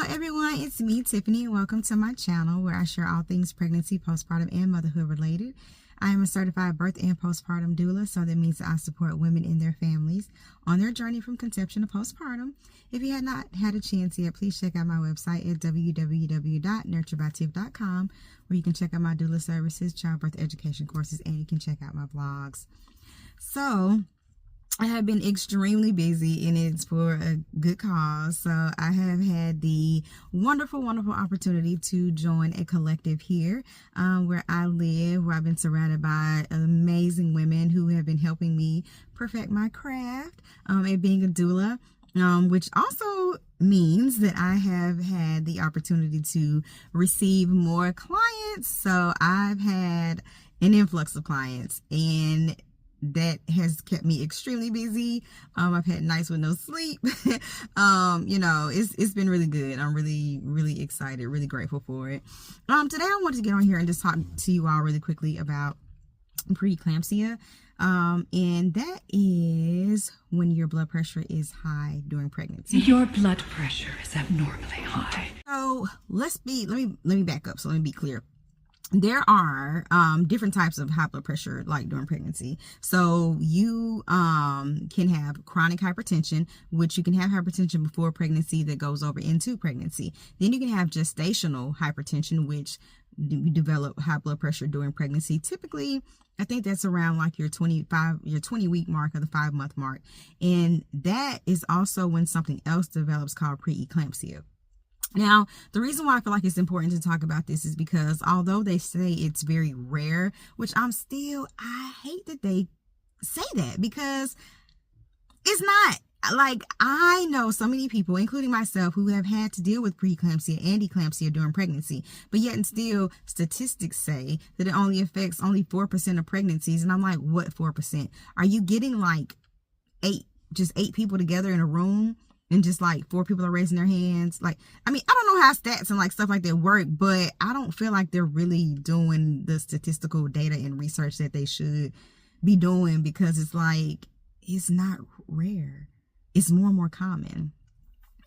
Everyone, it's me, Tiffany, and welcome to my channel where I share all things pregnancy, postpartum, and motherhood related. I am a certified birth and postpartum doula, so that means that I support women and their families on their journey from conception to postpartum. If you had not had a chance yet, please check out my website at www.nurturebytiff.com, where you can check out my doula services, childbirth education courses, and you can check out my blogs. So I have been extremely busy, and it's for a good cause. So I have had the wonderful opportunity to join a collective here where I live, where I've been surrounded by amazing women who have been helping me perfect my craft at being a doula, which also means that I have had the opportunity to receive more clients. So I've had an influx of clients, and that has kept me extremely busy. I've had nights with no sleep. It's been really good. I'm really excited, really grateful for it. Today I wanted to get on here and just talk to you all really quickly about pre-eclampsia. And that is when your blood pressure is high during pregnancy. Your blood pressure is abnormally high. So let me back up. So let me be clear. There are different types of high blood pressure, like during pregnancy. So you can have chronic hypertension, which you can have hypertension before pregnancy that goes over into pregnancy. Then you can have gestational hypertension, which you develop high blood pressure during pregnancy. Typically, I think that's around like your 20 week mark or the 5-month mark. And that is also when something else develops called pre-eclampsia. Now, the reason why I feel like it's important to talk about this is because although they say it's very rare, which I hate that they say that, because it's not. Like, I know so many people, including myself, who have had to deal with preeclampsia and eclampsia during pregnancy, but yet and still statistics say that it only affects only 4% of pregnancies. And I'm like, what 4%? Are you getting like eight people together in a room? And just like 4 people are raising their hands. Like, I mean, I don't know how stats and like stuff like that work, but I don't feel like they're really doing the statistical data and research that they should be doing, because it's like, it's not rare. It's more and more common.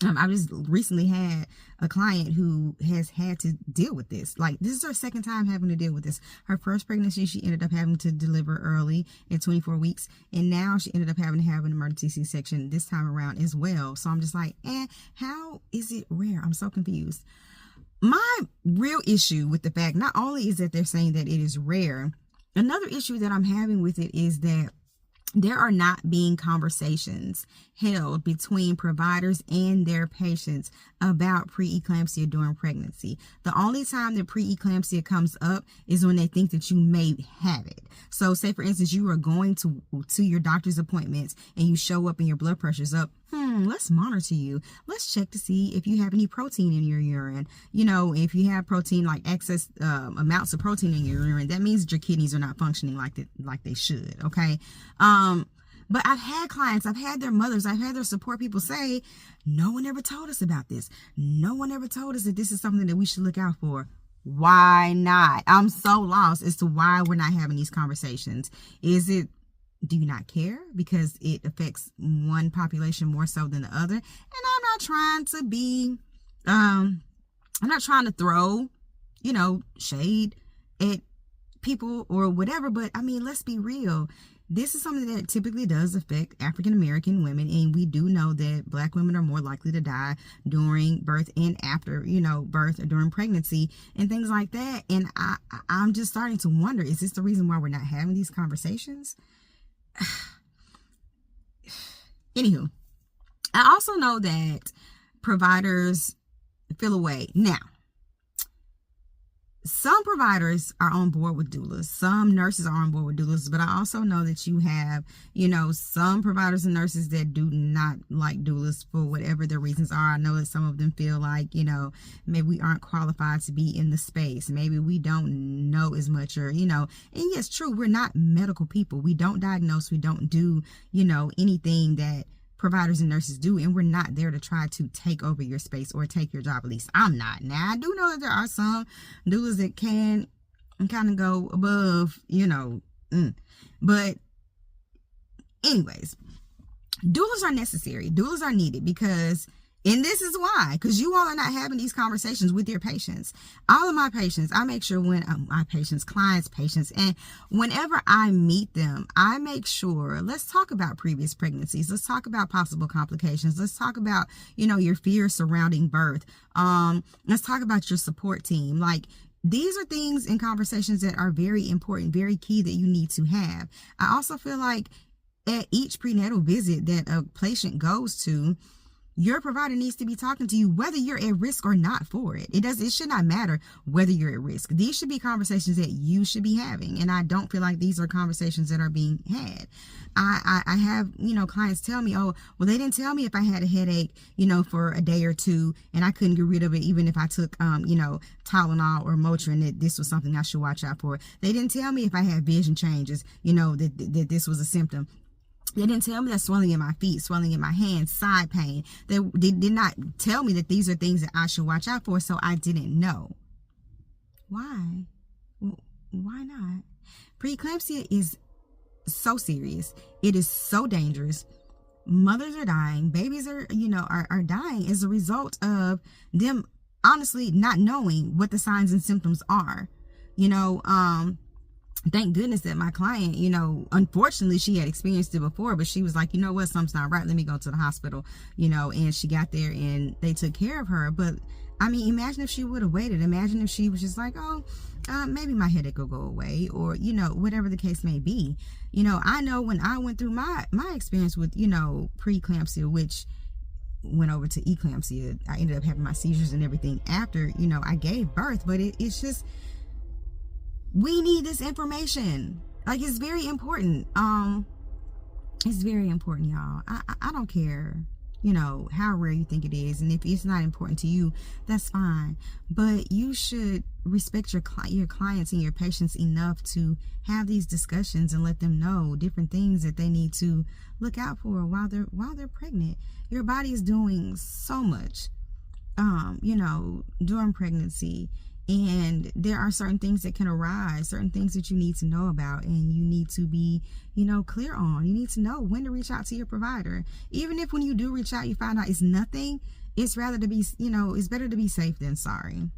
I just recently had a client who has had to deal with this. Like, this is her second time having to deal with this. Her first pregnancy, she ended up having to deliver early at 24 weeks. And now she ended up having to have an emergency C-section this time around as well. So I'm just like, how is it rare? I'm so confused. My real issue with the fact, not only is that they're saying that it is rare, another issue that I'm having with it is that there are not being conversations held between providers and their patients about pre-eclampsia during pregnancy. The only time that pre-eclampsia comes up is when they think that you may have it. So say, for instance, you are going to your doctor's appointments and you show up and your blood pressure's up. Let's monitor you. Let's check to see if you have any protein in your urine. You know, if you have protein, like excess amounts of protein in your urine, that means that your kidneys are not functioning like they should. Okay. But I've had clients, I've had their mothers, I've had their support people say, no one ever told us about this. No one ever told us that this is something that we should look out for. Why not? I'm so lost as to why we're not having these conversations. Do you not care because it affects one population more so than the other? And I'm not trying to throw, shade at people or whatever, but I mean, let's be real. This is something that typically does affect African American women, and we do know that Black women are more likely to die during birth and after, birth or during pregnancy and things like that. And I'm just starting to wonder, is this the reason why we're not having these conversations? Anywho, I also know that providers feel away. Now, some providers are on board with doulas. Some nurses are on board with doulas, but I also know that you have, some providers and nurses that do not like doulas for whatever their reasons are. I know that some of them feel like, maybe we aren't qualified to be in the space. Maybe we don't know as much and yes, true, we're not medical people. We don't diagnose. We don't do, anything that providers and nurses do, and we're not there to try to take over your space or take your job. At least I'm not. Now, I do know that there are some doulas that can kind of go above, but anyways, doulas are necessary. Doulas are needed because And this is why, because you all are not having these conversations with your patients. All of my patients, I make sure when my patients, clients, patients, and whenever I meet them, I make sure, let's talk about previous pregnancies. Let's talk about possible complications. Let's talk about, your fears surrounding birth. Let's talk about your support team. Like, these are things and conversations that are very important, very key that you need to have. I also feel like at each prenatal visit that a patient goes to, your provider needs to be talking to you whether you're at risk or not for it. It should not matter whether you're at risk. These should be conversations that you should be having. And I don't feel like these are conversations that are being had. I have, clients tell me, oh, well, they didn't tell me if I had a headache, for a day or two and I couldn't get rid of it, even if I took, Tylenol or Motrin, that this was something I should watch out for. They didn't tell me if I had vision changes, that this was a symptom. They didn't tell me that swelling in my feet, swelling in my hands, side pain. They did not tell me that these are things that I should watch out for, so I didn't know. Why? Why not? Pre-eclampsia is so serious. It is so dangerous. Mothers are dying. Babies are dying as a result of them honestly not knowing what the signs and symptoms are. Thank goodness that my client, unfortunately she had experienced it before, but she was like, you know what, something's not right. Let me go to the hospital, and she got there and they took care of her. But I mean, imagine if she would have waited. Imagine if she was just like, oh, maybe my headache will go away, or, whatever the case may be. I know when I went through my experience with, pre-eclampsia, which went over to eclampsia, I ended up having my seizures and everything after, I gave birth. But it's just, we need this information. Like, it's very important. It's very important, y'all. I don't care, how rare you think it is. And if it's not important to you, that's fine. But you should respect your clients and your patients enough to have these discussions and let them know different things that they need to look out for while they're pregnant. Your body is doing so much, during pregnancy. And there are certain things that can arise, certain things that you need to know about, and you need to be, clear on. You need to know when to reach out to your provider. Even if when you do reach out, you find out it's nothing, it's rather to be, it's better to be safe than sorry.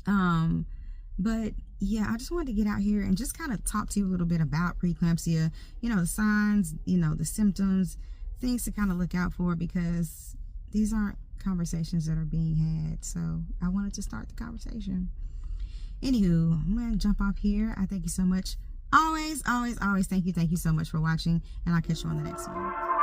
But yeah, I just wanted to get out here and just kind of talk to you a little bit about preeclampsia, the signs, the symptoms, things to kind of look out for, because these aren't conversations that are being had. So I wanted to start the conversation. Anywho, I'm gonna jump off here. I thank you so much. Always thank you so much for watching, and I'll catch you on the next one.